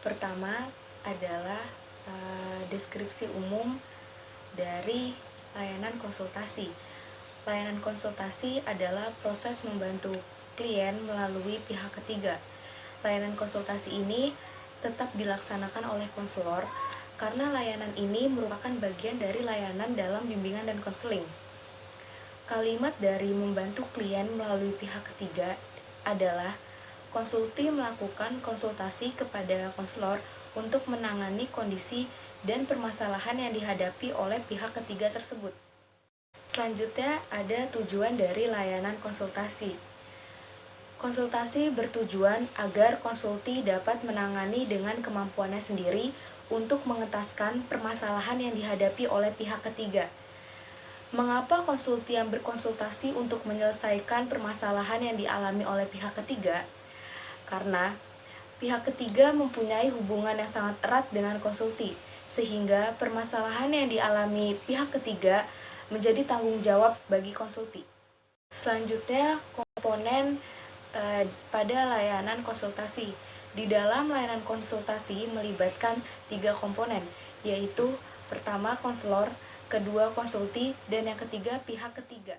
Pertama adalah deskripsi umum dari layanan konsultasi. Layanan konsultasi adalah proses membantu klien melalui pihak ketiga. Layanan konsultasi ini tetap dilaksanakan oleh konselor karena layanan ini merupakan bagian dari layanan dalam bimbingan dan konseling. Kalimat dari membantu klien melalui pihak ketiga adalah konsulti melakukan konsultasi kepada konselor untuk menangani kondisi dan permasalahan yang dihadapi oleh pihak ketiga tersebut. Selanjutnya ada tujuan dari layanan konsultasi. Konsultasi bertujuan agar konsulti dapat menangani dengan kemampuannya sendiri untuk mengentaskan permasalahan yang dihadapi oleh pihak ketiga. Mengapa konsulti yang berkonsultasi untuk menyelesaikan permasalahan yang dialami oleh pihak ketiga? Karena pihak ketiga mempunyai hubungan yang sangat erat dengan konsulti, sehingga permasalahan yang dialami pihak ketiga menjadi tanggung jawab bagi konsulti. Selanjutnya, komponen pada layanan konsultasi. Di dalam layanan konsultasi melibatkan 3 komponen, yaitu pertama konselor, kedua konsulti, dan yang ketiga pihak ketiga.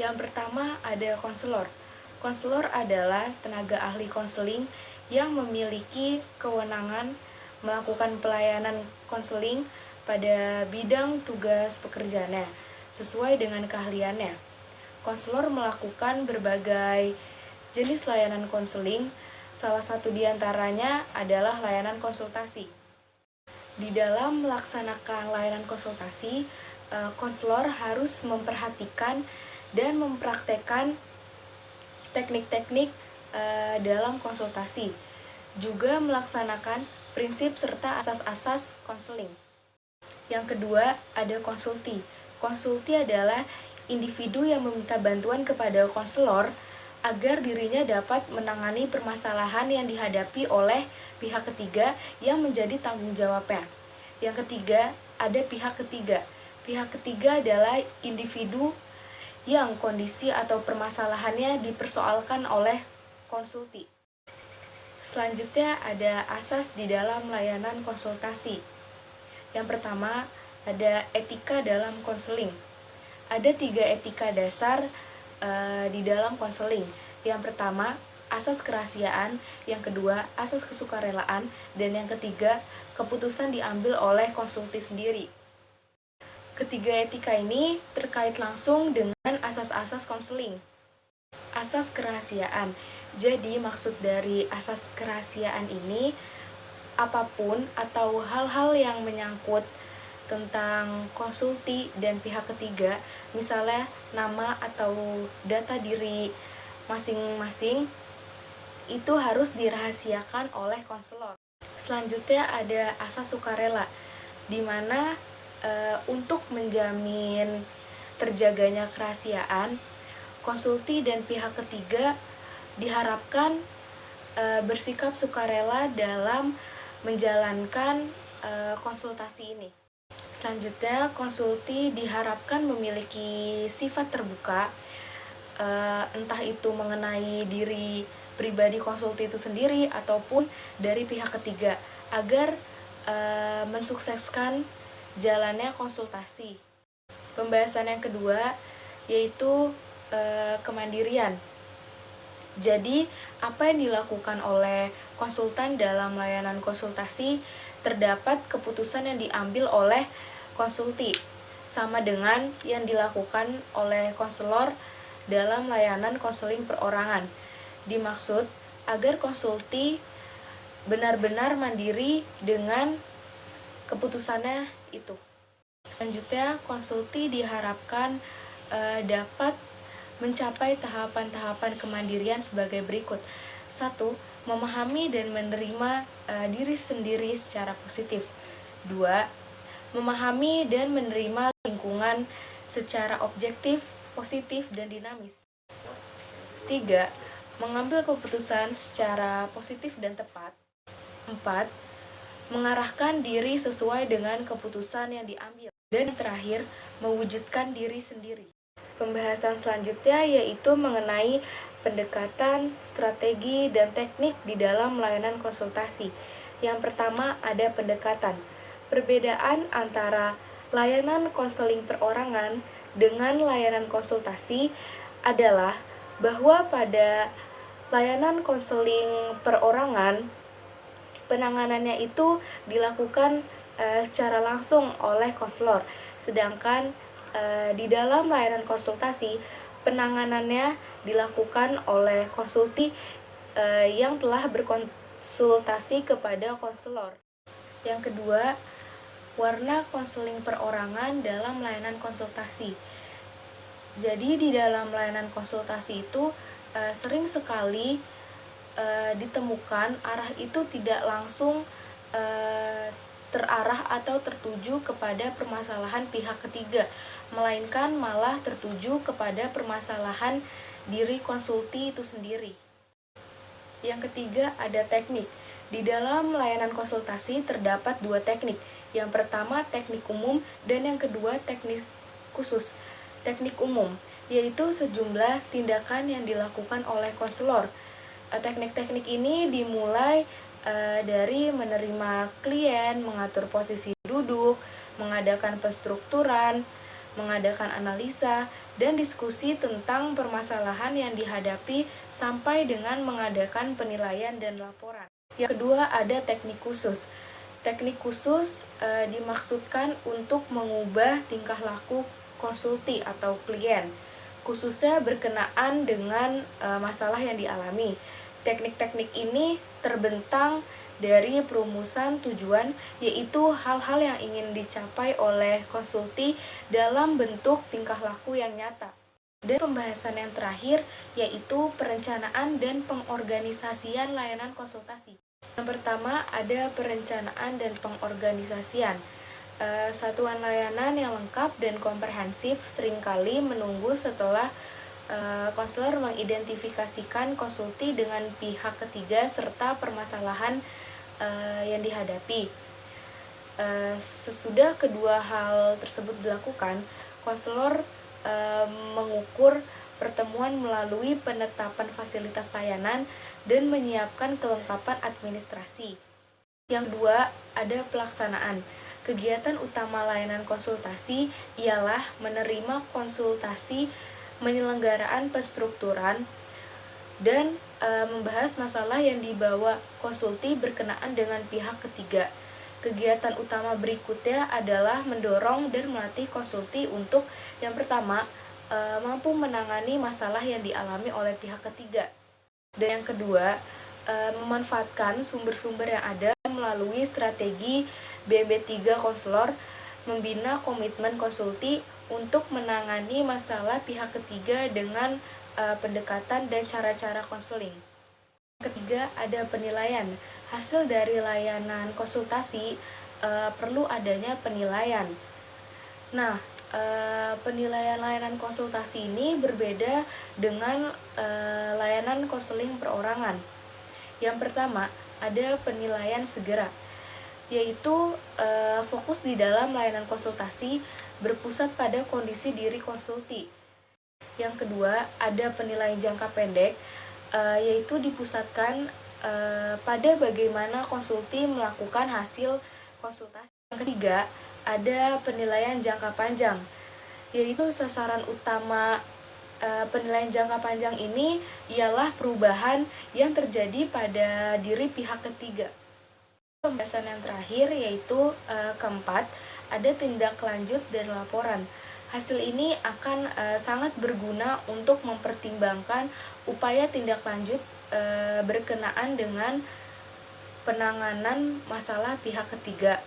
Yang pertama ada konselor. Konselor adalah tenaga ahli konseling yang memiliki kewenangan melakukan pelayanan konseling pada bidang tugas pekerjaannya sesuai dengan keahliannya. Konselor melakukan berbagai jenis layanan konseling, salah satu diantaranya adalah layanan konsultasi. Di dalam melaksanakan layanan konsultasi, konselor harus memperhatikan dan mempraktekkan teknik-teknik dalam konsultasi, juga melaksanakan prinsip serta asas-asas konseling. Yang kedua, ada konsulti. Konsulti adalah individu yang meminta bantuan kepada konselor agar dirinya dapat menangani permasalahan yang dihadapi oleh pihak ketiga yang menjadi tanggung jawabnya. Yang ketiga, ada pihak ketiga. Pihak ketiga adalah individu yang kondisi atau permasalahannya dipersoalkan oleh konsulti. Selanjutnya ada asas di dalam layanan konsultasi. Yang pertama, ada etika dalam konseling. Ada 3 etika dasar di dalam konseling. Yang pertama, asas kerahasiaan, yang kedua, asas kesukarelaan, dan yang ketiga, keputusan diambil oleh konsulti sendiri. Ketiga etika ini terkait langsung dengan asas-asas konseling. Asas kerahasiaan. Jadi maksud dari asas kerahasiaan ini, apapun atau hal-hal yang menyangkut tentang konsulti dan pihak ketiga, misalnya nama atau data diri masing-masing, itu harus dirahasiakan oleh konselor. Selanjutnya ada asas sukarela, di mana untuk menjamin terjaganya kerahasiaan, konsulti dan pihak ketiga diharapkan bersikap sukarela dalam menjalankan konsultasi ini. Selanjutnya, konsulti diharapkan memiliki sifat terbuka, entah itu mengenai diri pribadi konsulti itu sendiri ataupun dari pihak ketiga, agar mensukseskan jalannya konsultasi. Pembahasan yang kedua yaitu kemandirian. Jadi, apa yang dilakukan oleh konsultan dalam layanan konsultasi, terdapat keputusan yang diambil oleh konsulti, sama dengan yang dilakukan oleh konselor dalam layanan konseling perorangan. Dimaksud agar konsulti benar-benar mandiri dengan keputusannya itu. Selanjutnya, konsulti diharapkan dapat mencapai tahapan-tahapan kemandirian sebagai berikut. 1. Memahami dan menerima diri sendiri secara positif. 2. Memahami dan menerima lingkungan secara objektif, positif, dan dinamis. 3. Mengambil keputusan secara positif dan tepat. 4. Mengarahkan diri sesuai dengan keputusan yang diambil. Dan terakhir, mewujudkan diri sendiri. Pembahasan selanjutnya yaitu mengenai pendekatan, strategi, dan teknik di dalam layanan konsultasi. Yang pertama ada pendekatan. Perbedaan antara layanan konseling perorangan dengan layanan konsultasi adalah bahwa pada layanan konseling perorangan, penanganannya itu dilakukan secara langsung oleh konselor, sedangkan di dalam layanan konsultasi penanganannya dilakukan oleh konsulti yang telah berkonsultasi kepada konselor. Yang kedua, warna konseling perorangan dalam layanan konsultasi. Jadi di dalam layanan konsultasi itu sering sekali ditemukan arah itu tidak langsung terarah atau tertuju kepada permasalahan pihak ketiga, melainkan malah tertuju kepada permasalahan diri konsulti itu sendiri. Yang ketiga ada teknik. Di dalam layanan konsultasi terdapat dua teknik. Yang pertama teknik umum dan yang kedua teknik khusus. Teknik umum yaitu sejumlah tindakan yang dilakukan oleh konselor. Teknik-teknik ini dimulai dari menerima klien, mengatur posisi duduk, mengadakan penstrukturan, mengadakan analisa, dan diskusi tentang permasalahan yang dihadapi sampai dengan mengadakan penilaian dan laporan. Yang kedua ada teknik khusus. Teknik khusus dimaksudkan untuk mengubah tingkah laku konsulti atau klien, khususnya berkenaan dengan masalah yang dialami. Teknik-teknik ini terbentang dari perumusan tujuan, yaitu hal-hal yang ingin dicapai oleh konsulti dalam bentuk tingkah laku yang nyata. Dan pembahasan yang terakhir yaitu perencanaan dan pengorganisasian layanan konsultasi. Yang pertama ada perencanaan dan pengorganisasian. Satuan layanan yang lengkap dan komprehensif seringkali menunggu setelah konselor mengidentifikasikan konsulti dengan pihak ketiga serta permasalahan yang dihadapi. Sesudah kedua hal tersebut dilakukan, konselor mengukur pertemuan melalui penetapan fasilitas layanan dan menyiapkan kelengkapan administrasi. Yang kedua, ada pelaksanaan. Kegiatan utama layanan konsultasi ialah menerima konsultasi, penyelenggaraan penstrukturan, dan membahas masalah yang dibawa konsulti berkenaan dengan pihak ketiga. Kegiatan utama berikutnya adalah mendorong dan melatih konsulti untuk yang pertama, mampu menangani masalah yang dialami oleh pihak ketiga. Dan yang kedua, memanfaatkan sumber-sumber yang ada melalui strategi BMB3 konselor, membina komitmen konsulti untuk menangani masalah pihak ketiga dengan pendekatan dan cara-cara konseling. Ketiga, ada penilaian. Hasil dari layanan konsultasi perlu adanya penilaian. Nah, penilaian layanan konsultasi ini berbeda dengan layanan konseling perorangan. Yang pertama, ada penilaian segera, yaitu fokus di dalam layanan konsultasi berpusat pada kondisi diri konsulti. Yang kedua, ada penilaian jangka pendek, yaitu dipusatkan pada bagaimana konsulti melakukan hasil konsultasi. Yang ketiga, ada penilaian jangka panjang, yaitu sasaran utama penilaian jangka panjang ini ialah perubahan yang terjadi pada diri pihak ketiga. Pembahasan yang terakhir yaitu keempat, ada tindak lanjut dan laporan. Hasil ini akan sangat berguna untuk mempertimbangkan upaya tindak lanjut berkenaan dengan penanganan masalah pihak ketiga.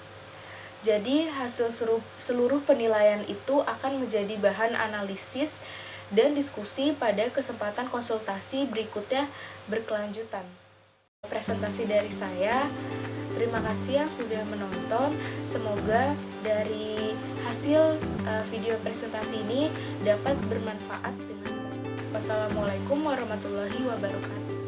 Jadi hasil seluruh penilaian itu akan menjadi bahan analisis dan diskusi pada kesempatan konsultasi berikutnya berkelanjutan. Presentasi dari saya. Terima kasih yang sudah menonton. Semoga dari hasil video presentasi ini dapat bermanfaat. Wassalamualaikum warahmatullahi wabarakatuh.